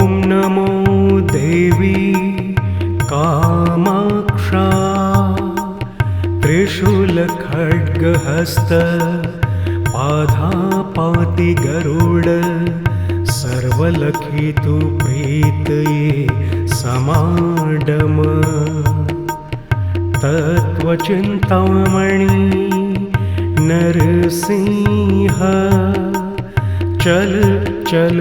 ॐ नमो देवी कामाक्षा त्रिशूलखड्गहस्त पादापाति गरुड सर्वलखितु प्रीतये समाडम तत्त्वचिन्तामणि नरसिंह चल चल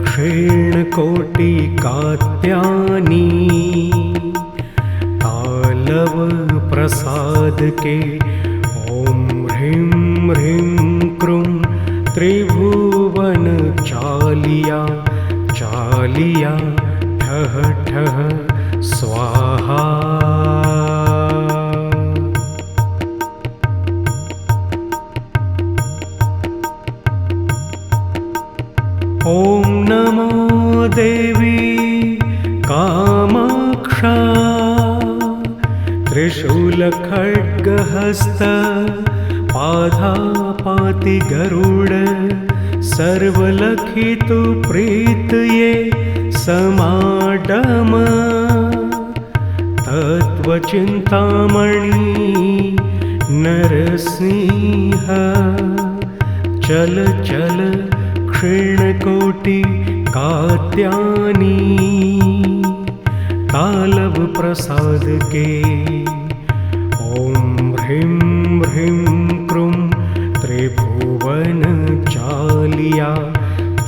क्षीणकोटि कात्यायनी तालव प्रसाद के ॐ ह्रीं ह्रीं क्रूं त्रिभुवन चालिया चालिया ठः ठः स्वाहा। ॐ नमो देवी कामाक्षा त्रिशूलखड्गहस्त पादापाति गरुड सर्वलखितु प्रीतये समाडम तत्त्वचिन्तामणि नरसिंह चल चल क्षीणकोटि कात्यायनी तालव प्रसाद के ॐ ह्रीं ह्रीं क्रूं त्रिभुवन चालिया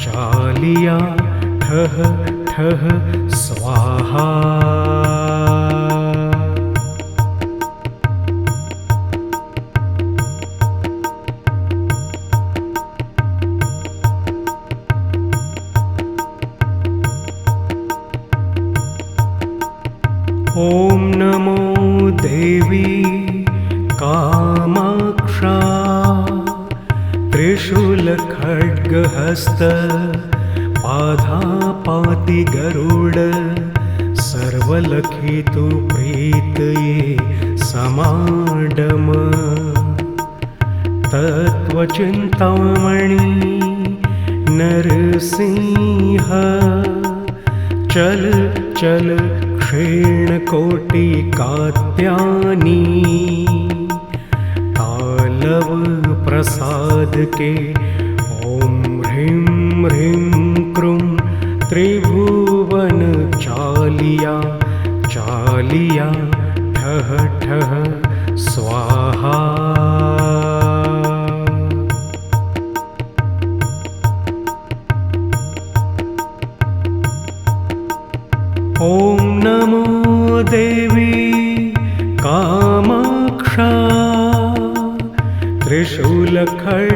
चालिया ठः ठः स्वाहा। ॐ नमो देवी कामाक्षा त्रिशूलखड्गहस्त पादापाति गरुड सर्वलखितु प्रीतये समाडम तत्त्वचिन्तामणि नरसिंह चल चल क्षीणकोटि कात्यायनी तालव प्रसाद के ॐ ह्रीं ह्रीं क्रूं त्रिभुवन चालिया चालिया ठः ठः स्वाहा। ॐ नमो देवी कामाक्षा त्रिशूलखड्गहस्त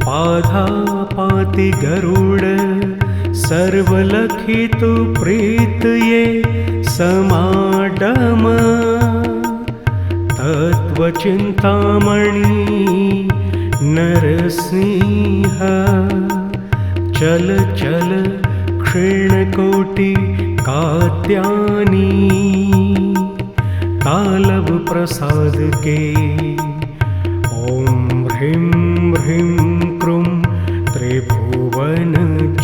पादापाति गरुड सर्वलखितु प्रीतये समाडम तत्त्वचिन्तामणि नरसिंह चल चल क्षीणकोटि कात्यायनी तालव प्रसाद के ॐ ह्रीं ह्रीं क्रूं त्रिभुवन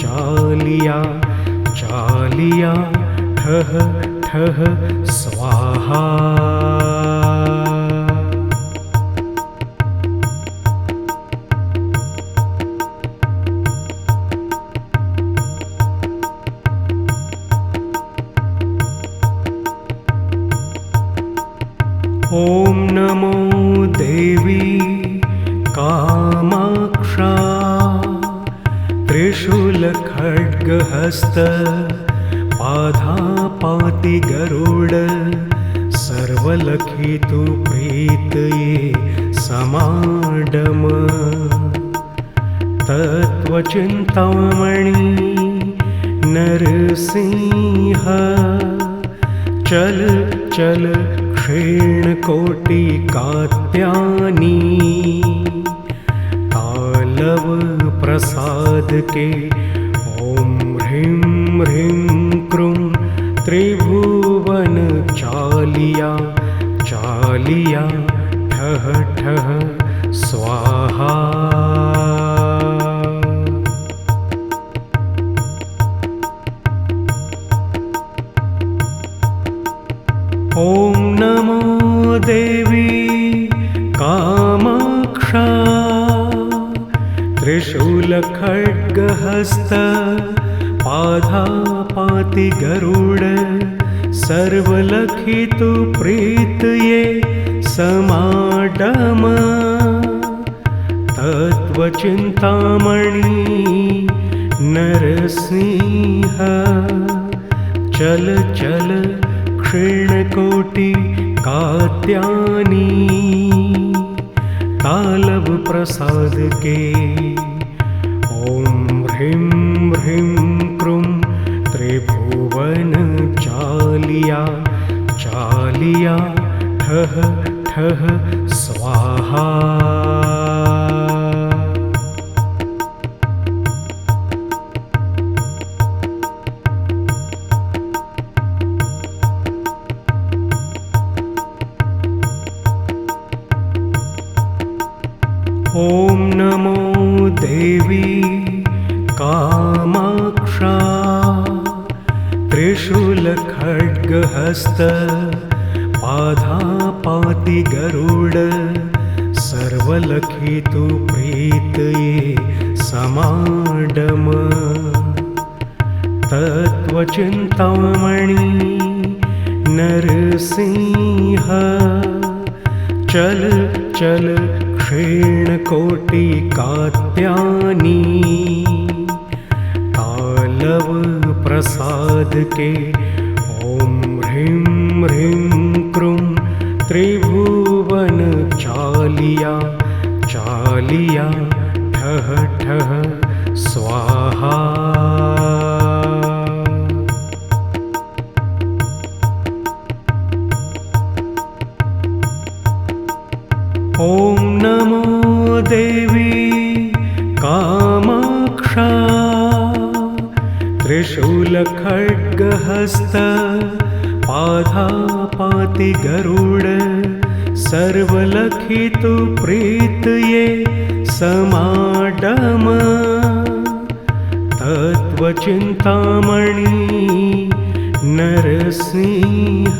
चालिया चालिया ठः ठः स्वाहा। ॐ नमो देवी कामाक्षा त्रिशूलखड्गहस्त पादापाति गरुड सर्वलखितु प्रीतये समाडम तत्त्वचिन्तामणि नरसिंह चल चल क्षीणकोटि कात्यायनी तालव प्रसाद के ॐ ह्रीं ह्रीं क्रूं त्रिभुवन चालिया चालिया ठः ठः स्वाहा। त्रिशूलखड्गहस्त पादापाति गरुड सर्वलखितु प्रीतये समाडम तत्त्वचिन्तामणि नरसिंह चल चल क्षीणकोटि कात्यायनी तालव प्रसाद के ओम ह्रीं ह्रीं क्रूं त्रिभुवन चालिया चालिया ठह ठह स्वाहा। ओम नमो देवी कामाक्षा त्रिशूलखड्गहस्त पादापाति गरुड सर्वलखितु प्रीतये समाडम तत्त्वचिन्तामणि नरसिंह चल चल क्षीणकोटि कात्यायनी तालव प्रसाद के ओम ह्रीं ह्रीं क्रूं त्रिभुवन चालिया चालिया ठह ठह स्वाहा। ओम नमो देवी कामाक्षा त्रिशूलखड्गहस्त पादापाति गरुड सर्वलखितु प्रीतये समाडम तत्त्वचिन्तामणि नरसिंह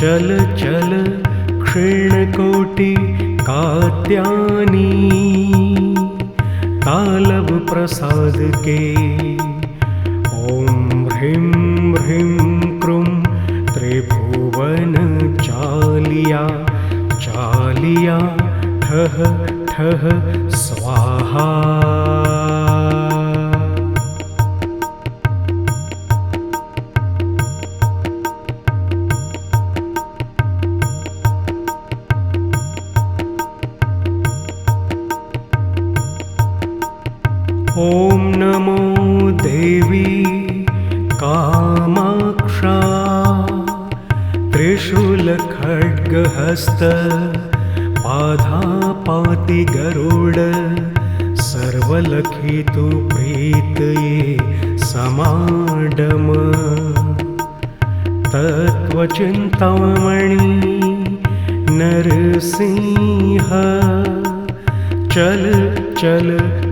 चल चल क्षीणकोटि कात्यायनी तालव प्रसाद के ओम ह्रीं ह्रीं क्रूं त्रिभुवन चालिया चालिया ठह ठह स्वाहा। ओम नमो देवी कामाक्षा त्रिशूलखड्गहस्त पादापाति गरुड सर्वलखितु प्रीतये समाडम तत्त्वचिन्तामणि नरसिंह चल चल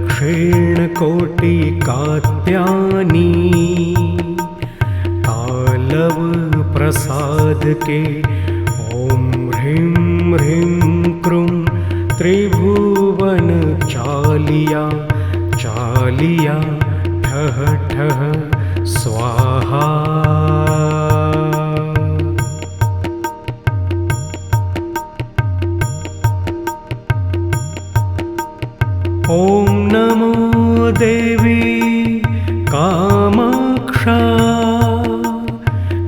क्षीणकोटि कात्यायनी तालव प्रसाद के ओम ह्रीं ह्रीं क्रूं त्रिभुवन चालिया चालिया ठह ठह स्वाहा। ओम नमो देवी कामाक्षा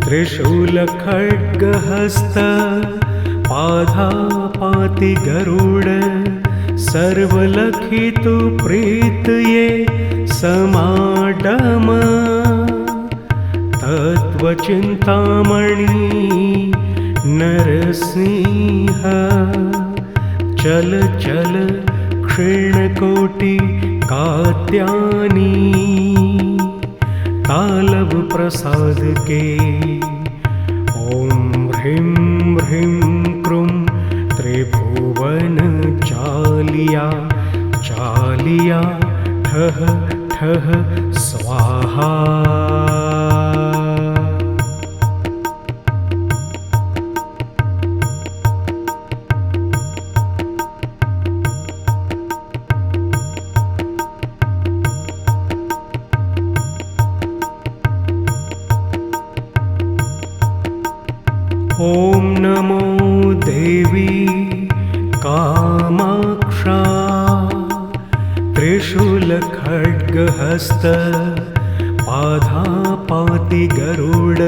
त्रिशूलखड्गहस्त पादापाति गरुड सर्वलखितु प्रीतये समाडम तत्त्वचिन्तामणि नरसिंह चल चल क्षीणकोटि कात्यायनी तालव प्रसाद के ओम ह्रीं ह्रीं क्रूं त्रिभुवन चालिया चालिया ठह ठह स्वाहा। ॐ नमो देवी कामाक्षा त्रिशूलखड्गहस्त पादापाति गरुड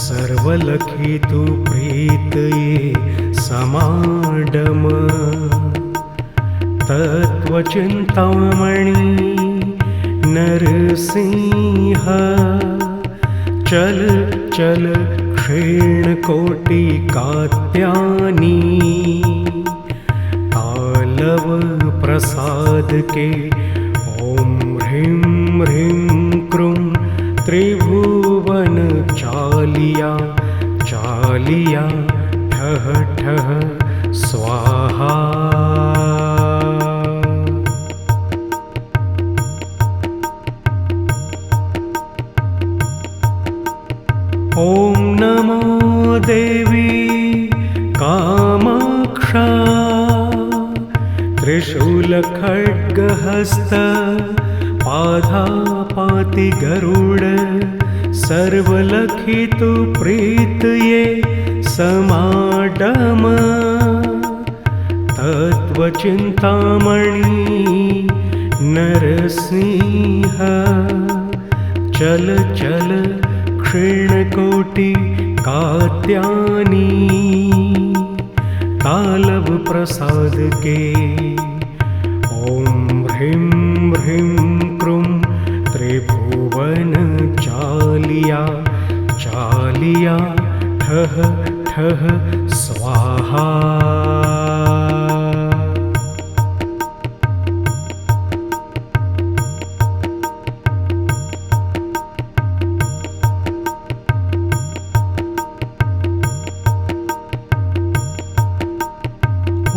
सर्वलखितु प्रीतये समाडम तत्त्वचिन्तामणि नरसिंह चल चल क्षीणकोटि कात्यायनी तालव प्रसाद के ॐ ह्रीं ह्रीं क्रूं त्रिभुवन चालिया चालिया ठः ठः स्वाहा। ॐ नमो देवी कामाक्षा त्रिशूलखड्गहस्त पादापाति गरुड सर्वलखितु प्रीतये समाडम तत्त्वचिन्तामणि नरसिंह चल चल क्षीणकोटि कात्यायनी तालव प्रसाद के ॐ ह्रीं ह्रीं क्रूं त्रिभुवन चालिया चालिया ठः ठः स्वाहा।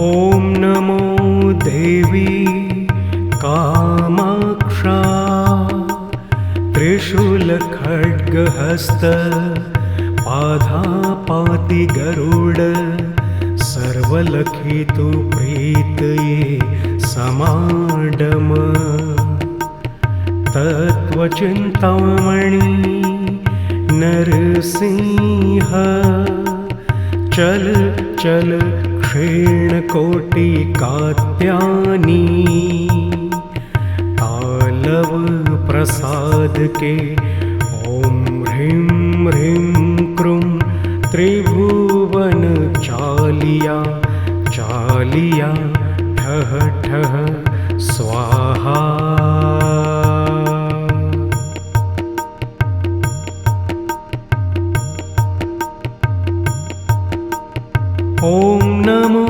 ॐ नमो देवी कामाक्षा त्रिशूलखड्गहस्त पादापाति गरुड सर्वलखितु प्रीतये समाडम तत्त्वचिन्तामणि नरसिंह चल चल क्षीणकोटि कात्यायनी तालव प्रसाद के ॐ ह्रीं ह्रीं क्रूं त्रिभुवन चालिया चालिया ठः ठः स्वाहा। ॐ नमो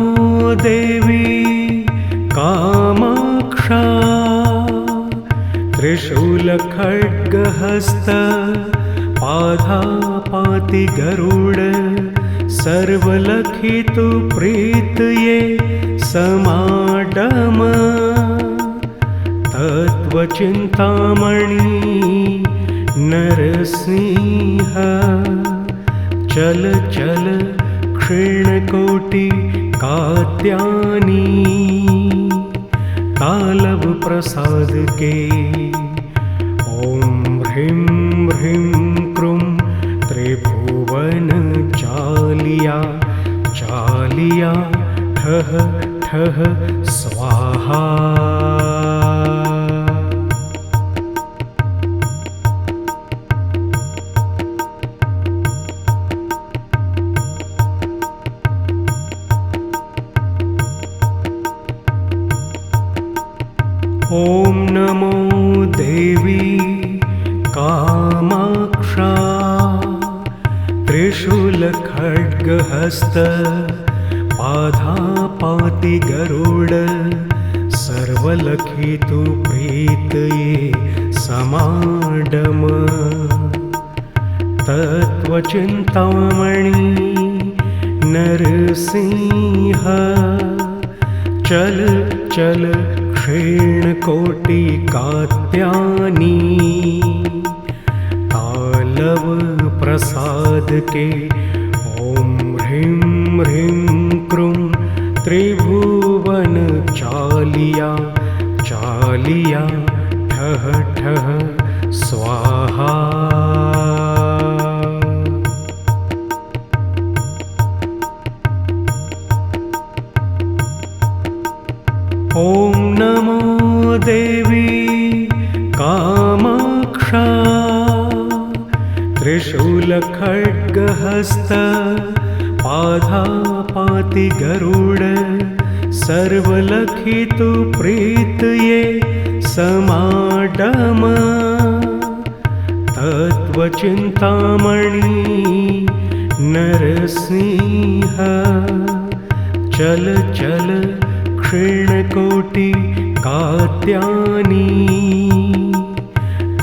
देवी कामाक्षा त्रिशूलखड्गहस्त पादापाति गरुड सर्वलखितु प्रीतये समाडम तत्त्वचिन्तामणि नरसिंह चल चल क्षीणकोटि कात्यायनी तालव प्रसाद के ॐ ह्रीं ह्रीं क्रूं त्रिभुवन चालिया चालिया ठः ठः स्वाहा। ॐ नमो देवी कामाक्षा त्रिशूलखड्गहस्त पादापाति गरुड सर्वलखितु प्रीतये समाडम तत्त्वचिन्तामणि नरसिंह चल चल क्षीणकोटि कात्यायनी तालव प्रसाद के ॐ ह्रीं ह्रीं क्रूं त्रिभुवन चालिया चालिया ठः ठः स्वाहा। त्रिशूलखड्गहस्त पादापाति गरुड सर्वलखितु प्रीतये समाडम तत्त्वचिन्तामणि नरसिंह चल चल क्षीणकोटि कात्यायनी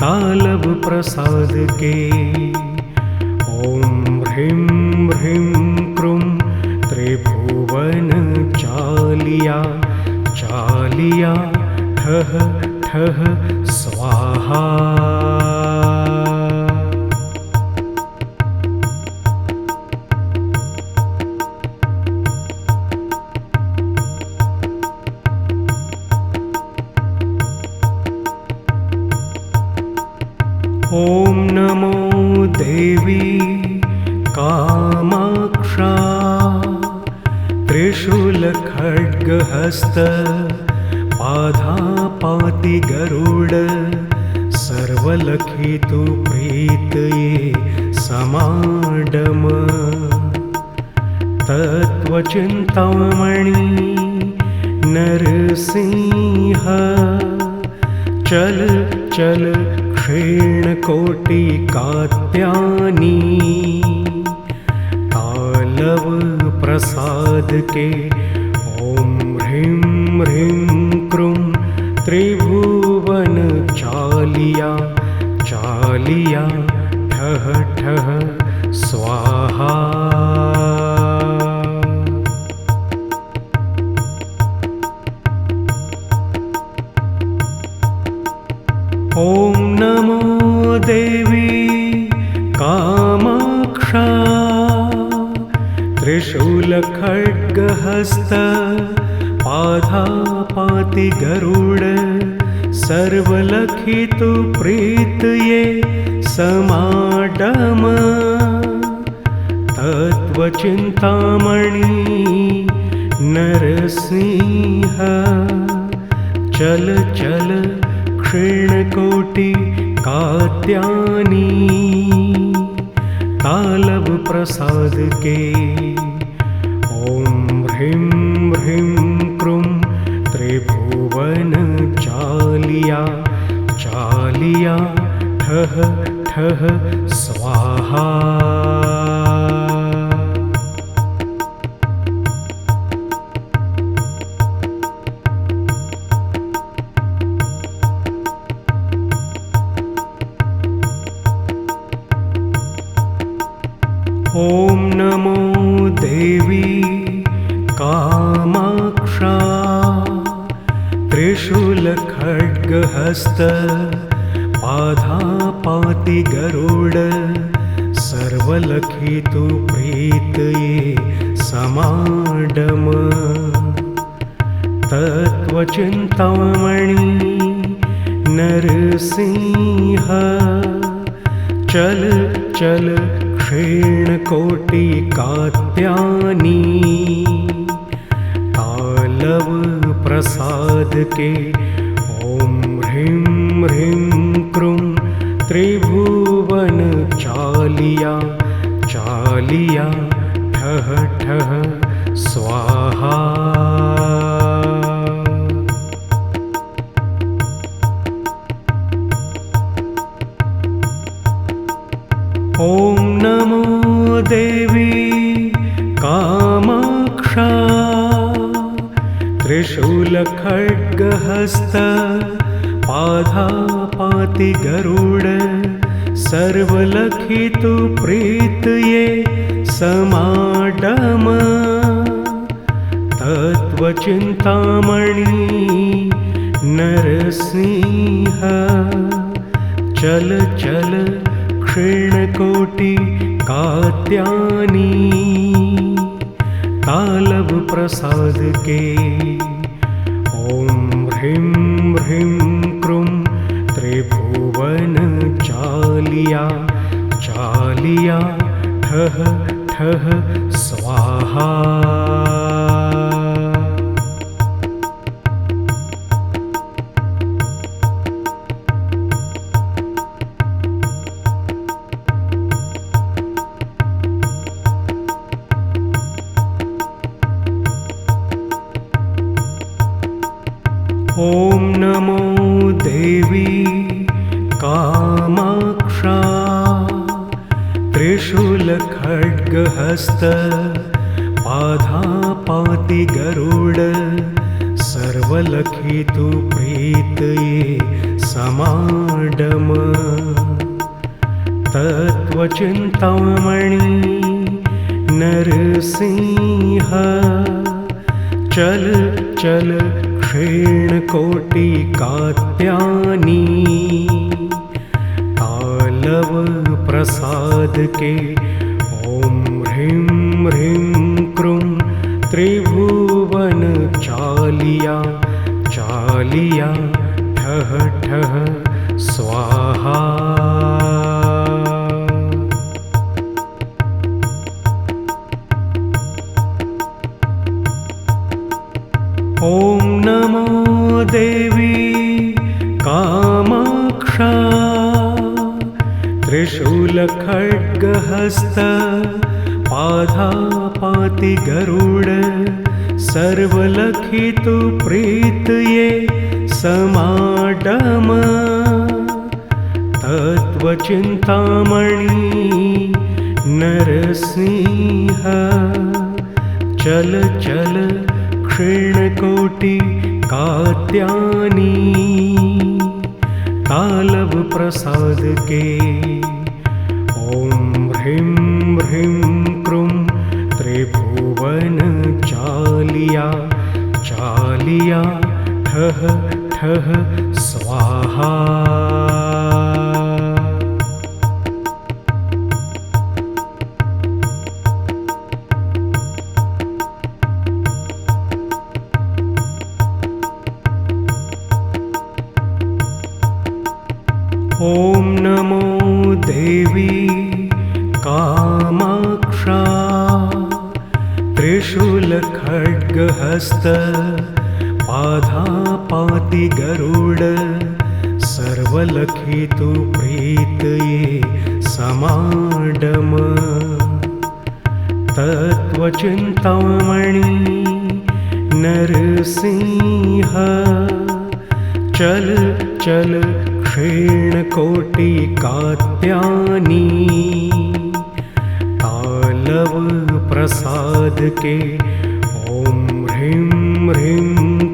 तालब प्रसाद के ॐ ह्रीं ह्रीं क्रूं त्रिभुवन चालिया चालिया ठः ठः स्वाहा। ॐ नमो देवी कामाक्षा त्रिशूलखड्गहस्त पादापाति गरुड सर्वलखितु प्रीतये समाडम तत्त्वचिन्तामणि नरसिंह चल चल क्षीणकोटि कात्यायनी तालव प्रसाद के ॐ ह्रीं ह्रीं क्रूं त्रिभुवन चालिया चालिया ठः ठः स्वाहा। ॐ नमो देवी कामाक्षा त्रिशूलखड्गहस्त पादापाति गरुड सर्वलखितु प्रीतये समाडम तत्त्वचिन्तामणि नरसिंह चल चल क्षीणकोटि कात्यायनी तालब प्रसाद के ॐ ह्रीं ह्रीं क्रूं त्रिभुवन चालिया चालिया ठः ठः स्वाहा। ॐ नमो देवी कामाक्षा त्रिशूलखड्गहस्त पादापाति गरुड सर्वलखितु प्रीतये समाडम तत्त्वचिन्तामणि नरसिंह चल चल क्षीणकोटि कात्यायनी तालव प्रसाद के ॐ ह्रीं ह्रीं क्रूं त्रिभुवन चालिया चालिया ठः ठः स्वाहा। ॐ नमो देवी कामाक्षा त्रिशूलखड्गहस्त पादापाति गरुड सर्वलखितु प्रीतये समाडम तत्त्वचिन्तामणि नरसिंह चल चल क्षीणकोटि कात्यायनी तालब प्रसाद के ॐ ह्रीं ह्रीं क्रूं त्रिभुवन चालिया चालिया ठः ठः स्वाहा। त्रिशूलखड्गहस्त पादापाति गरुड सर्वलखितु प्रीतये समाडम तत्त्वचिन्तामणि नरसिंह चल चल क्षीणकोटि कात्यायनी तालव प्रसाद के ओम ह्रीं ह्रीं क्रूं त्रिभुवन चालिया चालिया ठह ठह स्वाहा। ओम नमो देवी कामाक्षा त्रिशूलखड्गहस्त पादापाति गरुड सर्वलखितु प्रीतये समाडम तत्त्वचिन्तामणि नरसिंह चल चल क्षीणकोटि कात्यायनी तालव प्रसाद के ओम ह्रीं ह्रीं क्रूं त्रिभुवन चालिया चालिया ठह ठह स्वाहा। ओम नमो देवी कामाक्षा त्रिशूलखड्गहस्त पादापाति गरुड सर्वलखितु प्रीतये समाडम तत्त्वचिन्तामणि नरसिंह चल चल क्षीणकोटि कात्यायनी तालव प्रसाद के ओम ह्रीं ह्रीं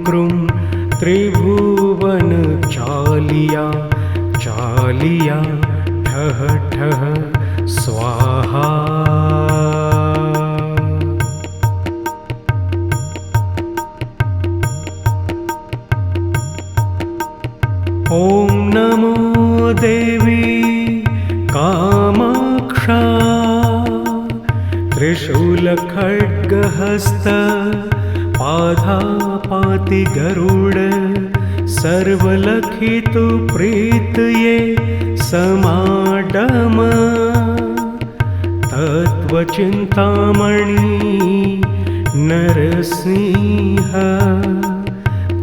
क्रूं त्रिभुवन चालिया चालिया ठह ठह स्वाहा। ओम नमो देवी कामाक्षा त्रिशूलखड्गहस्त पादापाति गरुड सर्वलखितु प्रीतये समाडम तत्त्वचिन्तामणि नरसिंह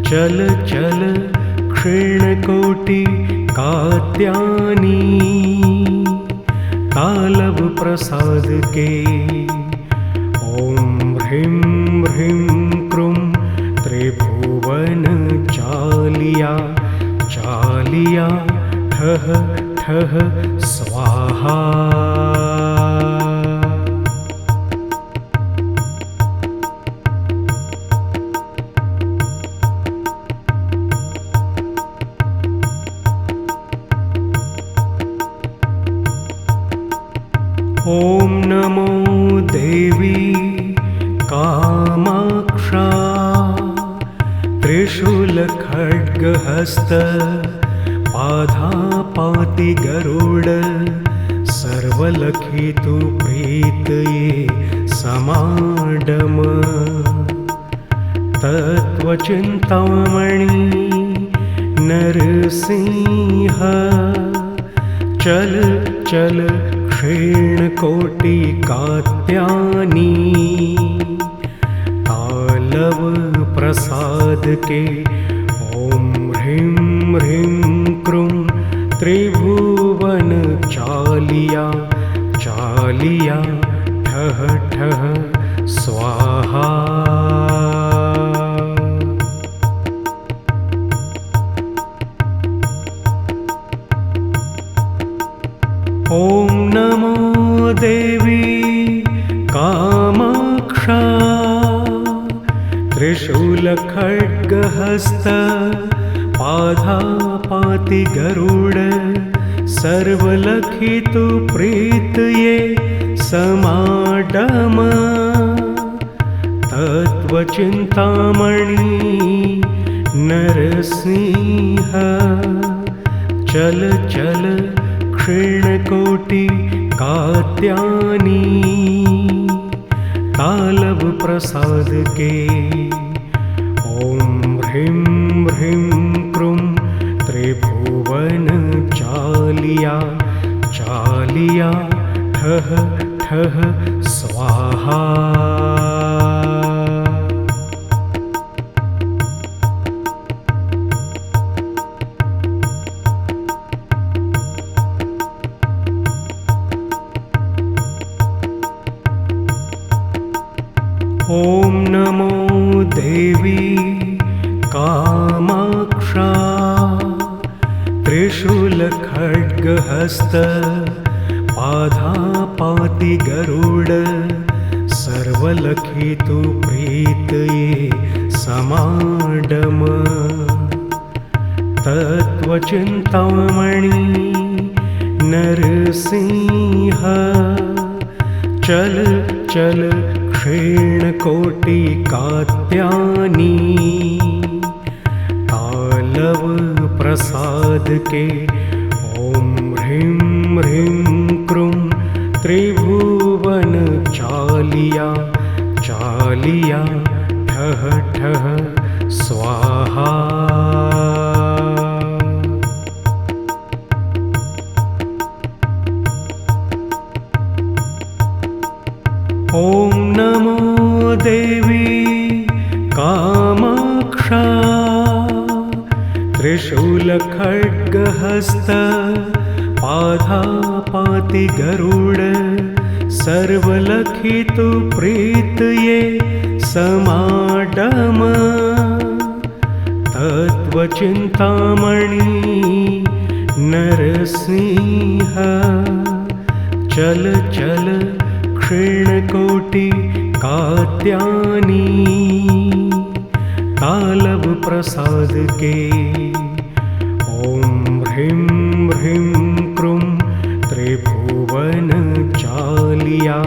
चल चल क्षीणकोटि कात्यायनी तालव प्रसाद के ओम ह्रीं ह्रीं क्रूं त्रिभुवन चालिया चालिया ठह ठह स्वाहा। ओम नमो देवी कामाक्षा त्रिशूलखड्गहस्त पादापाति गरुड सर्वलखितु प्रीतये समाडम तत्त्वचिन्तामणि नरसिंह चल चल क्षीणकोटि कात्यायनी तालव प्रसाद के ओम ह्रीं ह्रीं क्रूं त्रिभुवन चालिया चालिया ठह ठह स्वाहा। ओम नमो देवी कामाक्षा त्रिशूलखड्गहस्त पादापाति गरुड सर्वलखितु प्रीतये समाडम तत्त्वचिन्तामणि नरसिंह चल चल क्षीणकोटि कात्यायनी तालव प्रसाद के ॐ ह्रीं ह्रीं क्रूं त्रिभुवन चालिया चालिया ठः ठः स्वाहा। ॐ नमो देवी कामाक्षा त्रिशूलखड्गहस्त पादापाति गरुड सर्वलखितु प्रीतये समाडम तत्त्वचिन्तामणि नरसिंह चल चल क्षीणकोटि कात्यायनी तालव प्रसाद के ॐ ह्रीं ह्रीं क्रूं त्रिभुवन चालिया चालिया ठः ठः स्वाहा। ॐ नमो देवी कामाक्षा त्रिशूलखड्गहस्त पादापाति गरुड सर्वलखितु प्रीतये समाडम तत्त्वचिन्तामणि नरसिंह चल चल क्षीणकोटि कात्यायनी तालव प्रसाद के ॐ ह्रीं ह्रीं क्रूं त्रिभुवन चालिया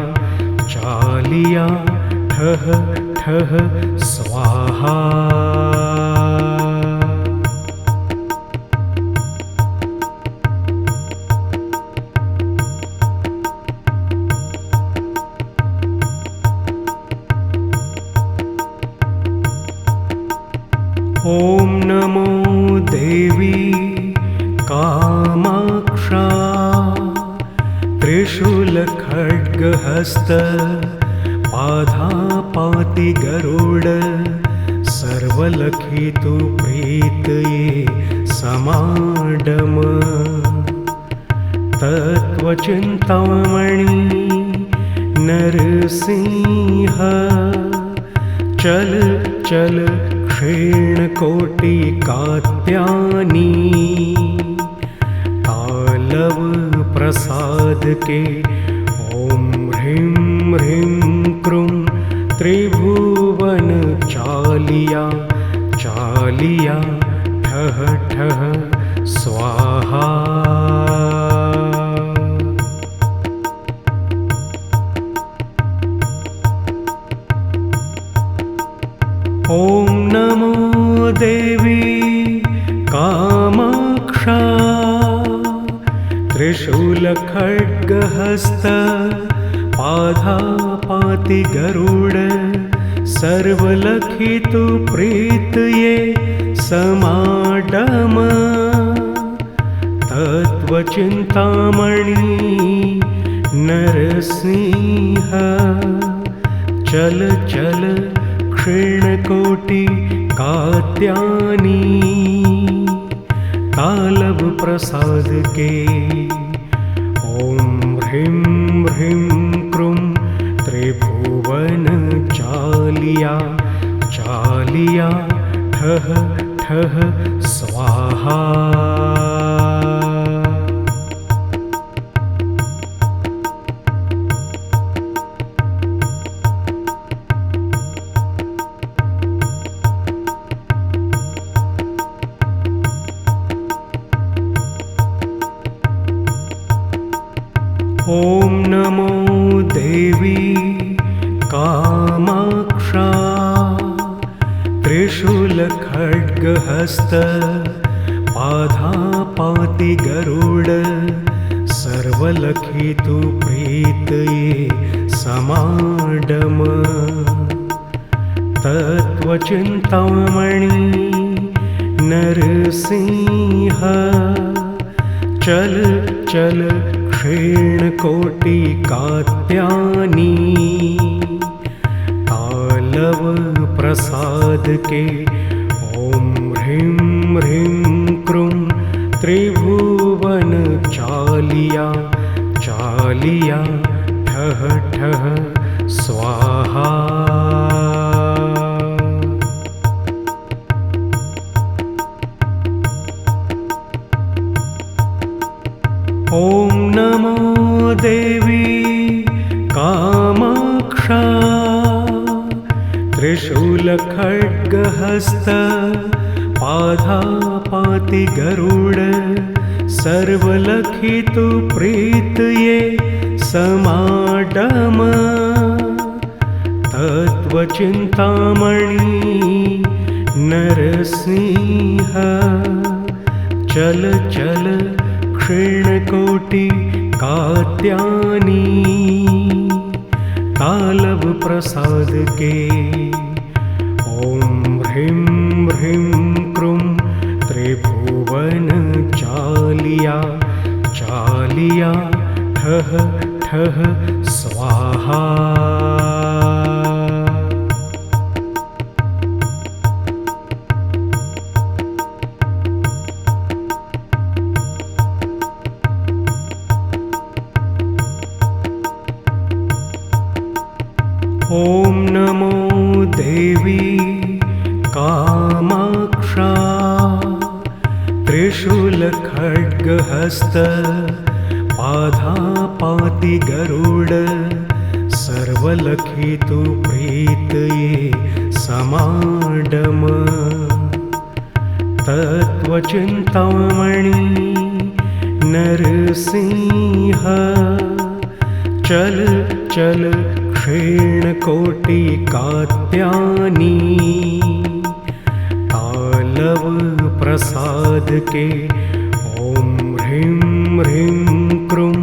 चालिया ठः ठः स्वाहा। ॐ नमो देवी कामाक्षा त्रिशूलखड्गहस्त पादापाति गरुड सर्वलखितु प्रीतये समाडम तत्त्वचिन्तामणि नरसिंह चल चल क्षीणकोटि कात्यायनी तालव प्रसाद के ॐ ह्रीं ह्रीं क्रूं त्रिभुवन चालिया चालिया ठः ठः स्वाहा। ॐ नमो देवी कामाक्षा त्रिशूलखड्गहस्त पादापाति गरुड सर्वलखितु प्रीतये समाडम तत्त्वचिन्तामणि नरसिंह चल चल क्षीणकोटि कात्यायनी तालव प्रसाद के ॐ ह्रीं ह्रीं क्रूं त्रिभुवन चालिया चालिया ठः ठः स्वाहा। ॐ ॐ नमो देवी कामाक्षा त्रिशूलखड्गहस्त पादापाति गरुड सर्वलखितु प्रीतये समाडम तत्त्वचिन्तामणि नरसिंह चल चल क्षीणकोटिकात्यानी तालव प्रसाद के ॐ ह्रीं ह्रीं क्रूं त्रिभुवन चालिया चालिया ठः ठः स्वाहा। ॐ नमो देवी कामाक्षा त्रिशूलखड्गहस्त पादापाति गरुड सर्वलखितु प्रीतये समाडम तत्त्वचिन्तामणि नरसिंह चल चल क्षीणकोटिकात्यानी तालव प्रसाद के ॐ ह्रीं ह्रीं क्रूं त्रिभुवन चालिया चालिया ठः ठः स्वाहा। ॐ नमो देवी कामाक्षा त्रिशूलखड्गहस्त पादापाति गरुड सर्वलखितु प्रीतये समाडम तत्त्वचिन्तामणि नरसिंह चल चल क्षीणकोटिकात्यानी तालव प्रसाद के ॐ ह्रीं ह्रीं क्रूं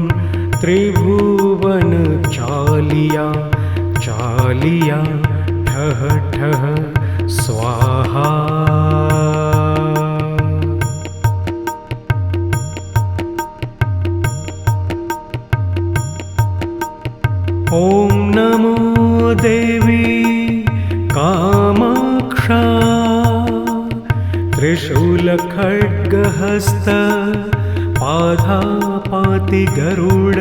त्रिभुवन चालिया चालिया ठः ठः स्वाहा। ॐ नमो देवी कामाक्षा त्रिशूलखड्गहस्त पादापाति गरुड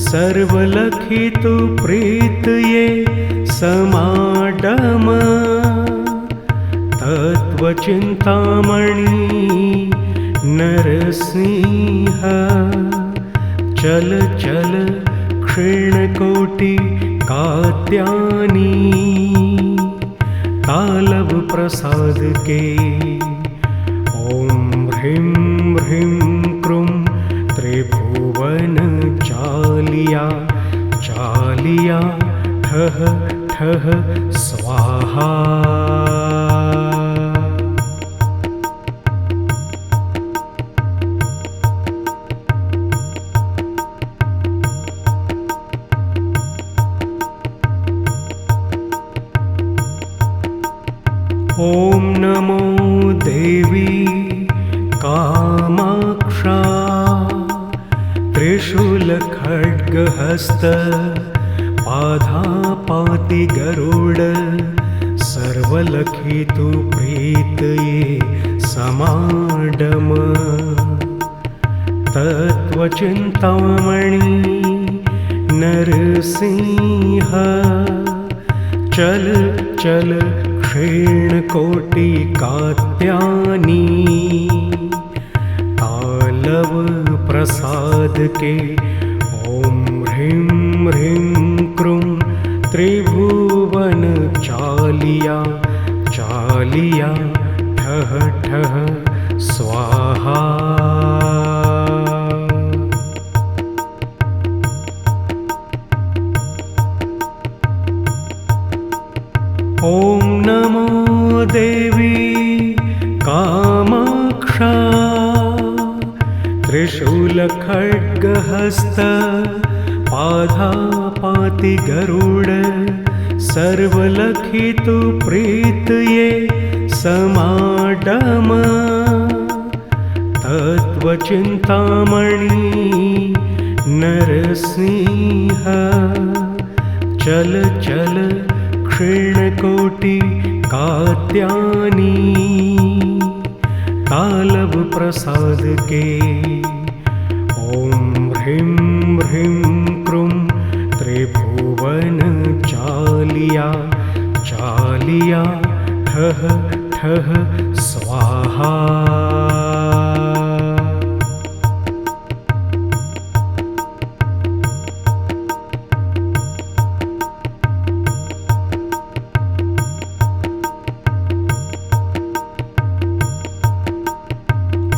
सर्वलखितु प्रीतये समाडम तत्त्वचिन्तामणि नरसिंह चल चल क्षीणकोटिकात्यानी तालव प्रसाद के ॐ ह्रीं ह्रीं क्रूं त्रिभुवन चालिया चालिया ठः ठः स्वाहा। ॐ नमो देवी कामाक्षा त्रिशूलखड्गहस्त पादापाति गरुड सर्वलखितु प्रीतये समाडम तत्त्वचिन्तामणि नरसिंह चल चल क्षीणकोटिकात्यानी तालव प्रसाद के ॐ ह्रीं ह्रीं क्रूं त्रिभुवन चालिया चालिया ठः ठः स्वाहा। खड्गहस्त पादापाति गरुड सर्वलखितु प्रीत ये समाडम तत्वचिन्तामणि नरसिंह चल चल क्षीणकोटि कात्यायनी तालब प्रसाद के ओम ह्रीं ह्रीं क्रूं त्रिभुवन चालिया चालिया ठह ठह स्वाहा।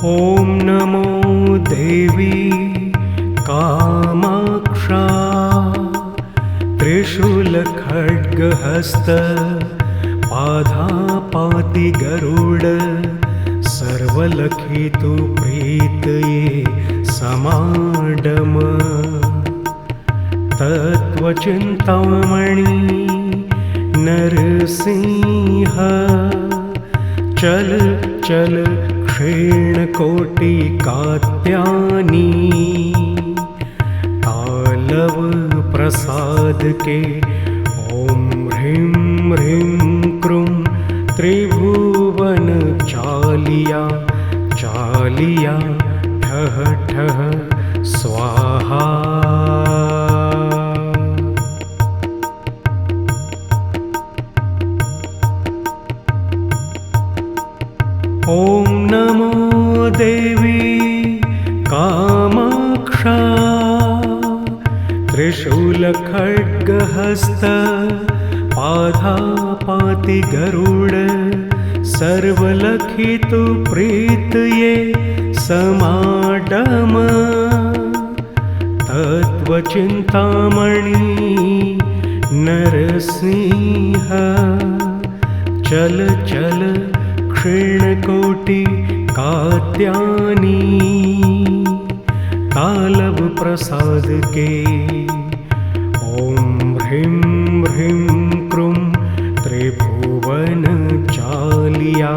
ओम नमो देवी कामाक्षा त्रिशूल खड्गहस्त पादापाति गरुड सर्वलखितु प्रीत ये समाडम तत्वचिन्तामणि नरसिंह चल चल क्षीणकोटि कात्यायनी तालव प्रसाद के ओम ह्रीं ह्रीं क्रूं त्रिभुवन चालिया चालिया ठह ठह स्वाहा। ओम नमो देवी कामाक्षा त्रिशूल खड्गहस्त पादापाति गरुड सर्वलखितु प्रीत ये समाडम तत्वचिन्तामणि नरसिंह चल चल क्षीणकोटि कात्यायनी तालब प्रसाद के ओम ह्रीं ह्रीं क्रूं त्रिभुवन चालिया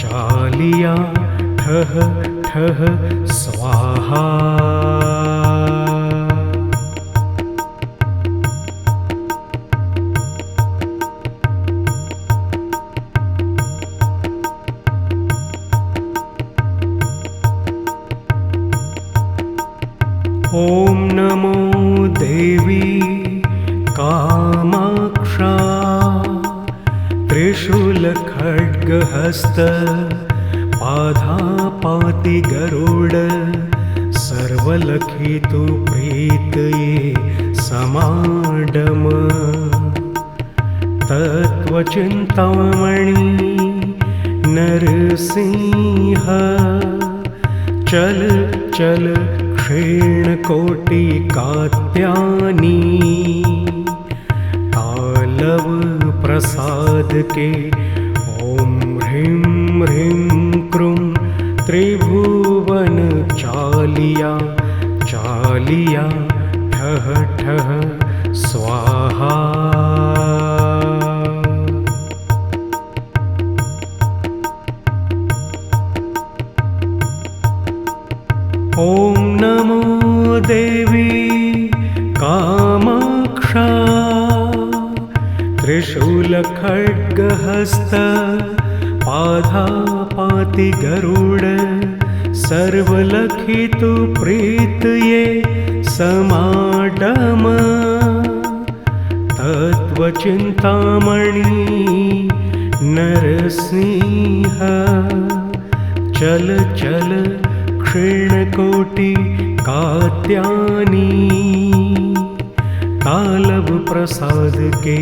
चालिया ठह ठह स्वाहा। ओम नमो देवी कामाक्षा त्रिशूल खड्गहस्त पादापाति गरुड सर्वलखितु प्रीत ये समाडम तत्वचिन्तामणि नरसिंह चल चल क्षीणकोटि कात्यायनी तालव प्रसाद के ओम ह्रीं ह्रीं क्रूं त्रिभुवन चालिया चालिया ठह ठह स्वाहा। ओम नमो देवी कामाक्षा त्रिशूल खड्गहस्त पादापाति गरुड सर्वलखितु प्रीत ये समाडम तत्वचिन्तामणि नरसिंह चल चल क्षीणकोटि कात्यायनी तालब प्रसाद के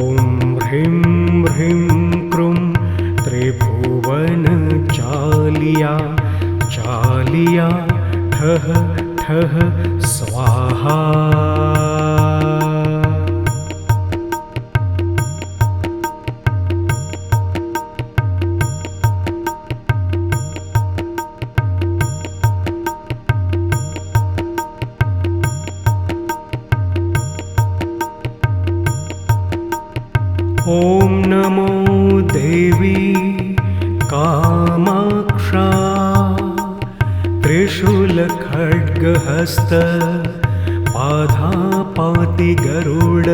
ओम ह्रीं ह्रीं क्रूं त्रिभुवन चालिया चालिया ठह ठह स्वाहा। ॐ नमो देवी कामाक्षा त्रिशूलखड्गहस्त पादापाति गरुड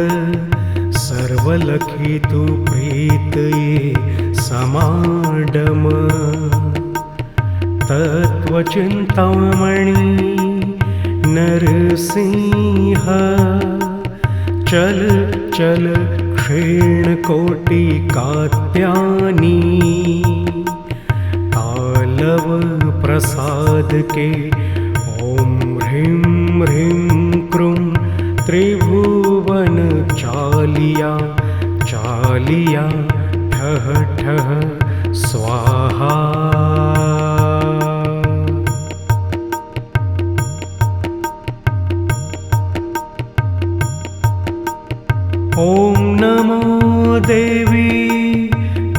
सर्वलखितु प्रीतये समाडम तत्त्वचिन्तामणि नरसिंह चल चल क्षीणकोटि कात्यायनी तालव प्रसाद के ॐ ह्रीं ह्रीं क्रूं त्रिभुवन चालिया चालिया ठः ठः स्वाहा। ॐ नमो देवी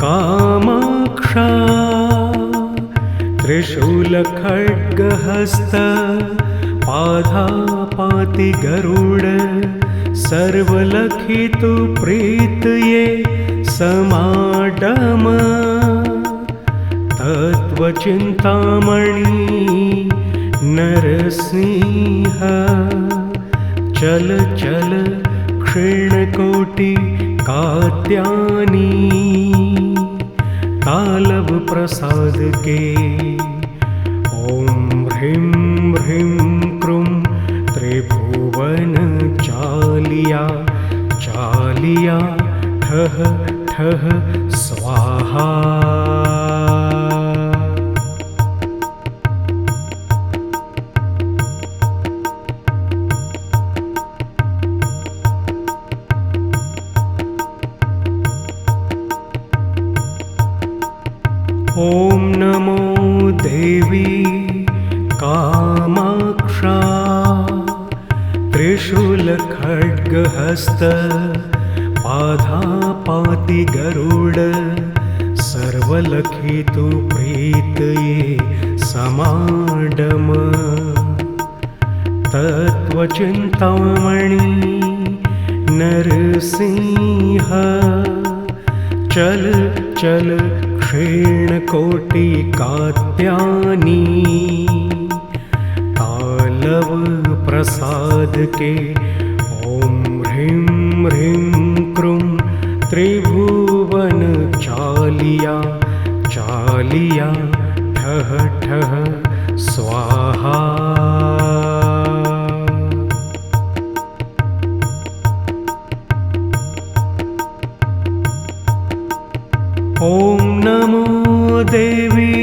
कामाक्षा त्रिशूलखड्गहस्त पादापाति गरुड सर्वलखितु प्रीतये समाडम तत्त्वचिन्तामणि नरसिंह चल चल क्षीणकोटि कात्यायनी तालव प्रसाद के ॐ ह्रीं ह्रीं क्रूं त्रिभुवन चालिया चालिया ठः ठः स्वाहा। ॐ नमो देवी कामाक्षा त्रिशूलखड्गहस्त पादापाति गरुड सर्वलखितु प्रीतये समाडम तत्त्वचिन्तामणि नरसिंह चल चल क्षीणकोटि कात्यायनी तालव प्रसाद के ॐ ह्रीं ह्रीं क्रूं त्रिभुवन चालिया चालिया ठः ठः स्वाहा। ॐ नमो देवी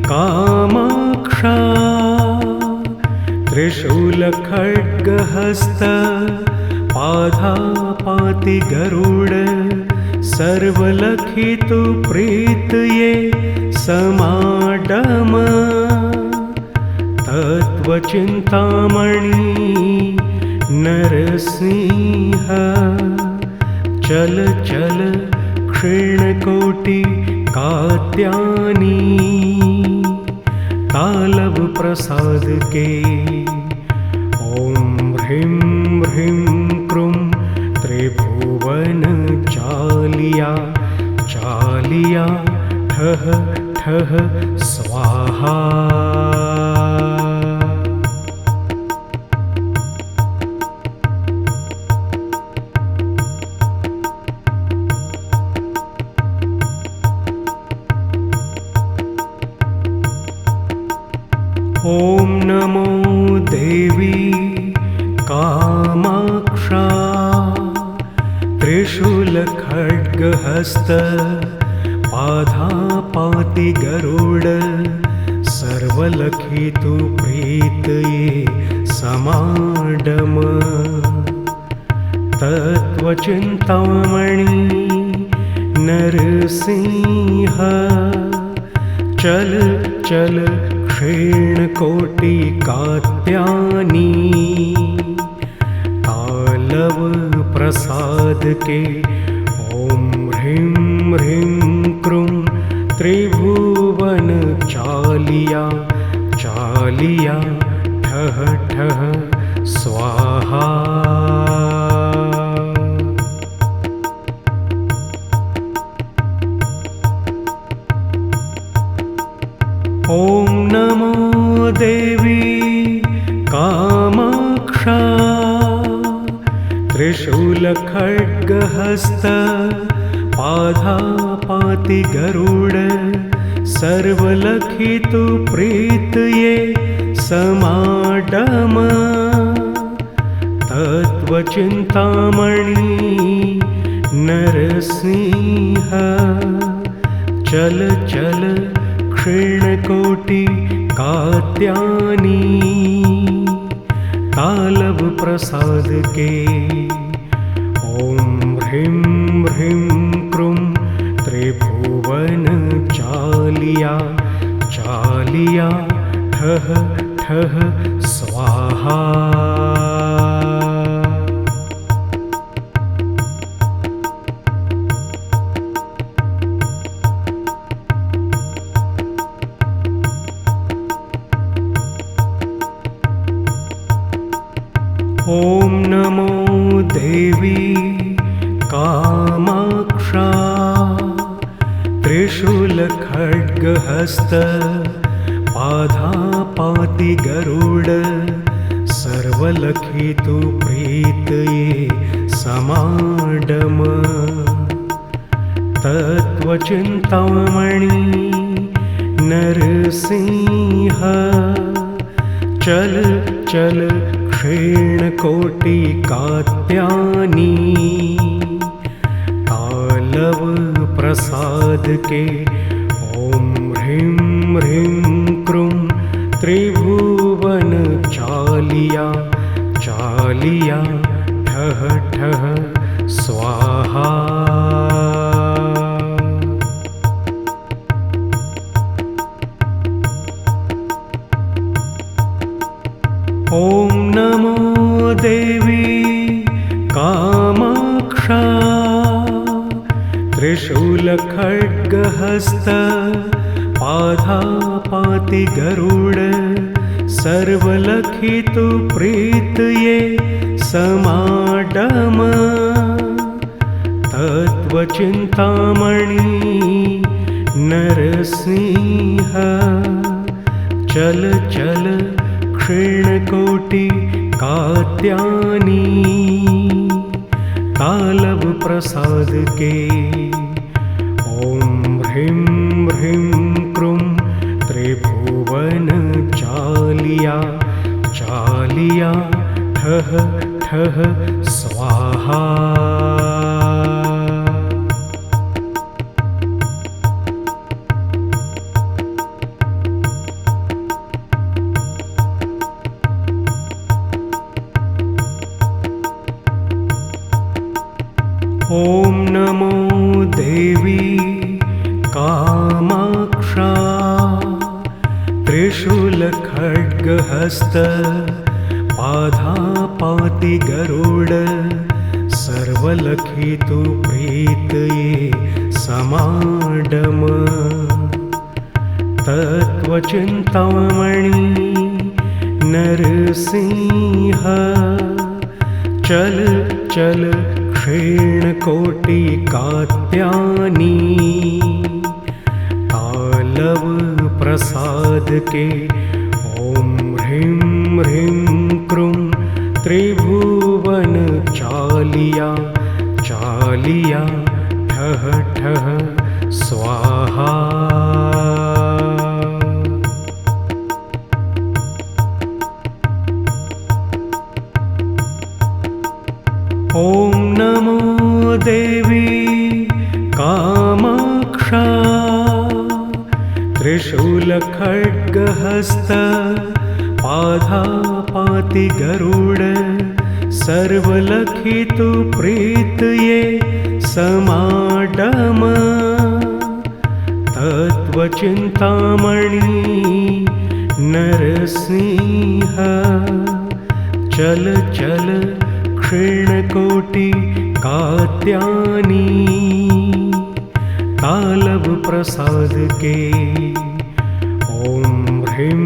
कामाक्षा त्रिशूलखड्गहस्त पादापाति गरुड सर्वलखितु प्रीतये समाडम तत्त्वचिन्तामणि नरसिंह चल चल क्षीणकोटि कात्यायनी तालव प्रसाद के ॐ ह्रीं ह्रीं क्रूं त्रिभुवन चालिया चालिया ठः ठः स्वाहा। ॐ नमो देवी कामाक्षा त्रिशूलखड्गहस्त पादापाति गरुड सर्वलखितु प्रीतये समाडम तत्त्वचिन्तामणि नरसिंह चल चल क्षीणकोटि कात्यायनी तालव प्रसाद के ॐ ह्रीं ह्रीं क्रूं त्रिभुवन चालिया चालिया ठः ठः स्वाहा। त्रिशूलखड्गहस्त पादापाति गरुड सर्वलखितु प्रीतये समाडम तत्त्वचिन्तामणि नरसिंह चल चल क्षीणकोटि कात्यायनी तालव प्रसाद के ओम ह्रीं ह्रीं क्रूं त्रिभुवन चालिया चालिया ठह ठह स्वाहा। ओम नमो देवी कामाक्षा त्रिशूलखड्गहस्त पादापाति गरुड सर्वलखितु प्रीतये समाडम तत्त्वचिन्तामणि नरसिंह चल चल क्षीणकोटि कात्यायनी तालव प्रसाद के ओम ह्रीं ह्रीं क्रूं त्रिभुवन चालिया चालिया ठह ठह स्वाहा। ओम नमो देवी कामाक्षा त्रिशूलखड्गहस्त पादापाति गरुड सर्वलखितु प्रीतये समाडम तत्त्वचिन्तामणि नरसिंह चल चल क्षीणकोटि कात्यायनी तालव प्रसाद के ओम ह्रीं ह्रीं क्रूं त्रिभुवन चालिया चालिया ठह ठह स्वाहा। ओम नमो देवी कामाक्षा त्रिशूलखड्गहस्त पादापाति गरुड सर्वलखितु प्रीतये समाडम तत्त्वचिन्तामणि नरसिंह चल चल क्षीणकोटि कात्यायनी तालव प्रसाद के ओम ह्रीं ह्रीं क्रूं त्रिभुवन चालिया चालिया ठह ठह स्वाहा। ओम नमो देवी कामाक्षा त्रिशूलखड्गहस्त पादापाति गरुड सर्वलखितु प्रीतये समाडम तत्त्वचिन्तामणि नरसिंह चल चल क्षीणकोटि कात्यायनी तालव प्रसाद के ओम ह्रीं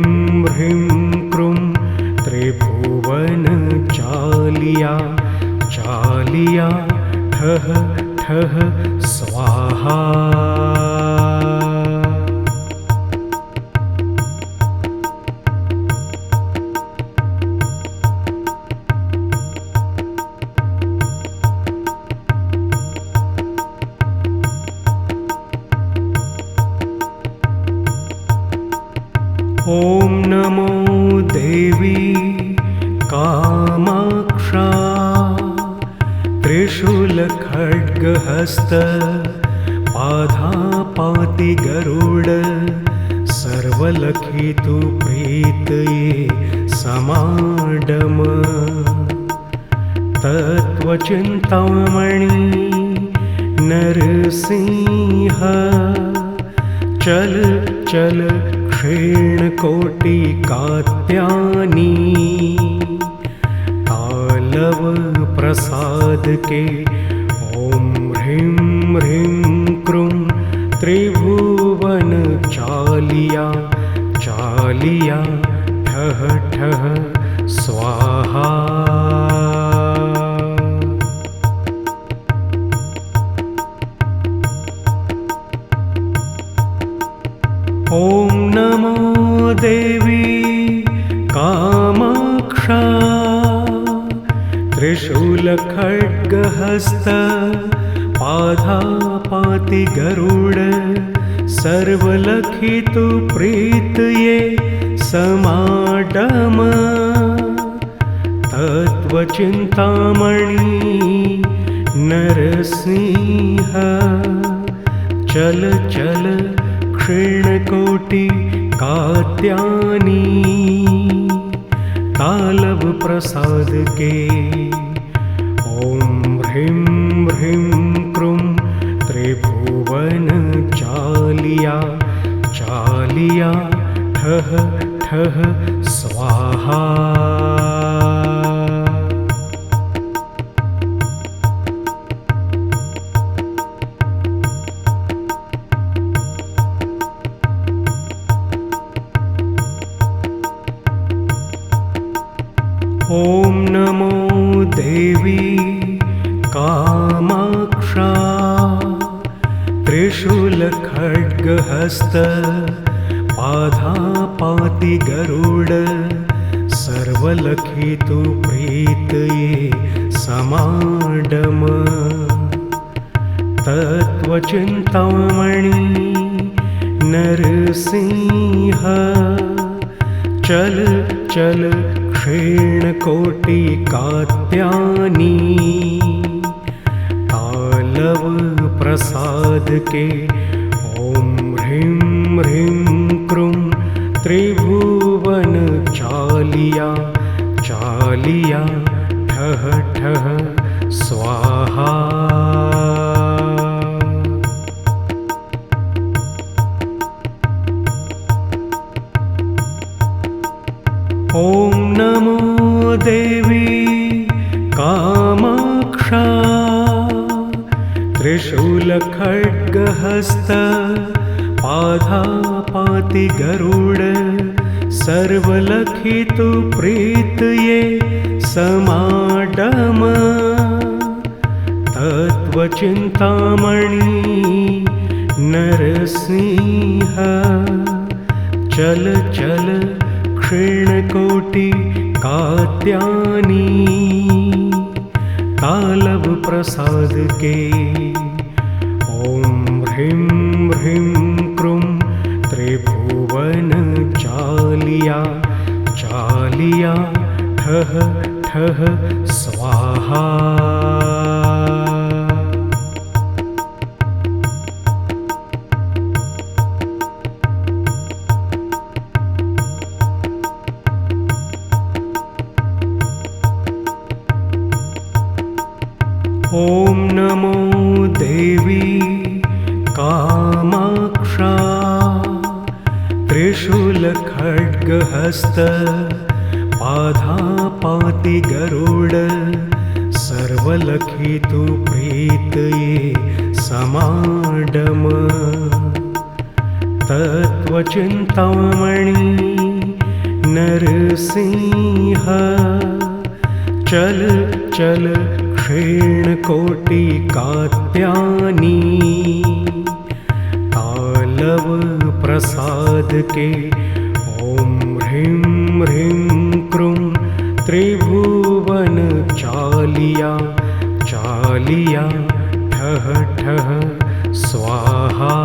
ह्रीं क्रूं त्रिभुवन चालिया चालिया ठह ठह स्वाहा। कामाक्षा त्रिशूलखड्गहस्त पादापाति गरुड सर्वलखितु प्रीतये समाडम तत्त्वचिन्तामणि नरसिंह चल चल क्षीणकोटि कात्यायनी तालव प्रसाद के ॐ ह्रीं ह्रीं क्रूं त्रिभुवन चालिया चालिया ठः ठः स्वाहा ॐ नमो देवी कामाक्षा त्रिशूलखड्गहस्त पादापाति गरुड सर्वलखितु प्रीतये समाडम तत्त्वचिन्तामणि नरसिंह चल चल क्षीणकोटि कात्यायनी तालव प्रसाद के ॐ ह्रीं ह्रीं क्रूं त्रिभुवन चालिया चालिया ठः ठः स्वाहा ॐ नमो देवी कामाक्षा त्रिशूलखड्गहस्त पादापाति गरुड सर्वलखितु प्रीतये समाडम तत्त्वचिन्तामणि नरसिंह चल चल क्षीणकोटि कात्यायनी तालव प्रसाद के ॐ ह्रीं ह्रीं क्रूं त्रिभुवन चालिया चालिया ठः ठः स्वाहा ॐ नमो देवी कामाक्षा त्रिशूलखड्गहस्त पादापाति गरुड सर्वलखितु प्रीतये समाडम तत्त्वचिन्तामणि नरसिंह चल चल क्षीणकोटि कात्यायनी तालव प्रसाद के ॐ ह्रीं ह्रीं क्रूं त्रिभुवन चालिया चालिया ठः ठः स्वाहा ॐ नमो देवी कामाक्षा त्रिशूलखड्गहस्त पादापाति गरुड सर्वलखितु प्रीतये समाडम तत्त्वचिन्तामणि नरसिंह चल चल क्षीणकोटि कात्यायनी तालव प्रसाद के ॐ ह्रीं ह्रीं क्रूं त्रिभुवन चालिया चालिया ठः ठः स्वाहा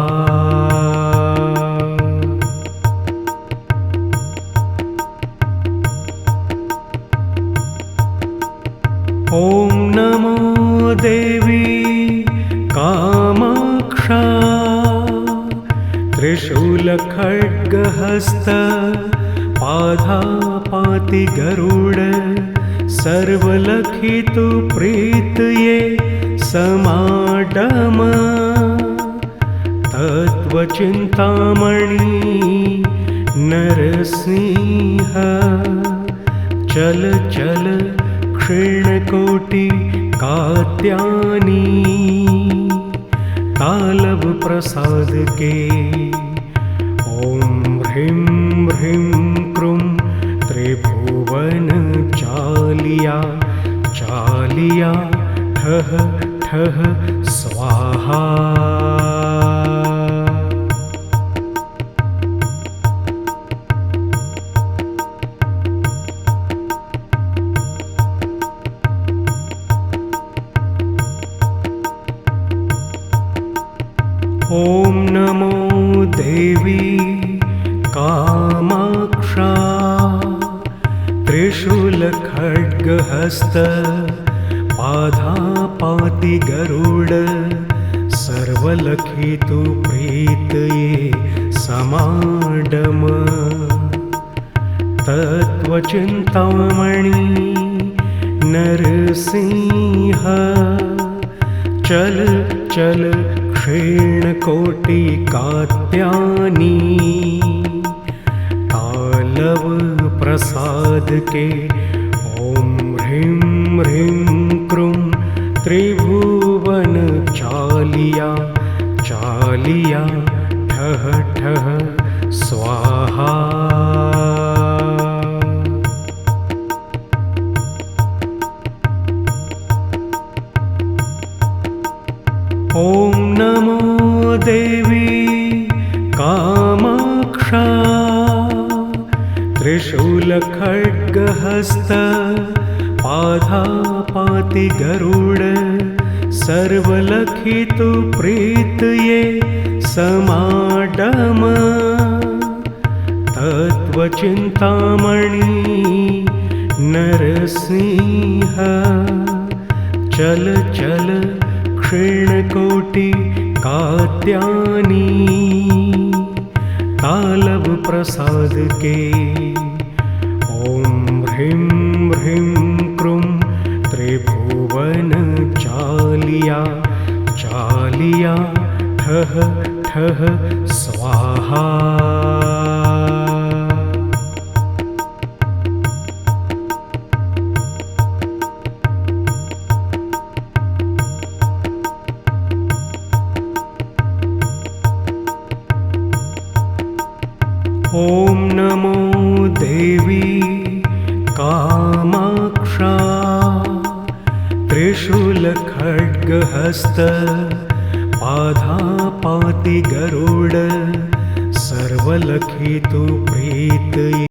ॐ नमो देवी कामाक्षा त्रिशूलखड्गहस्त पादापाति गरुड सर्वलखितु प्रीतये समाडम तत्त्वचिन्तामणि नरसिंह चल चल क्षीणकोटि कात्यायनी तालव प्रसाद के ॐ ह्रीं ह्रीं क्रूं त्रिभुवन चालिया चालिया ठः ठः स्वाहा। ॐ नमो देवी कामाक्षा त्रिशूलखड्गहस्त पादापाति गरुड सर्वलखितु प्रीतये समाडम तत्त्वचिन्तामणि नरसिंह चल चल क्षीणकोटि कात्यायनी तालव प्रसाद के ॐ ह्रीं ह्रीं क्रूं त्रिभुवन चालिया चालिया ठः ठः स्वाहा। ॐ नमो देवी कामाक्षा त्रिशूलखड्गहस्त पादापाति गरुड सर्वलखितु प्रीतये समाडम तत्त्वचिन्तामणि नरसिंह चल चल क्षीणकोटि कात्यायनी तालव प्रसाद के ॐ ह्रीं ह्रीं क्रूं त्रिभुवन चालिया चालिया ठः ठः स्वाहा। ॐ नमो देवी कामाक्षा त्रिशूलखड्गहस्त पादापाति गरुड सर्वलखितु प्रीतये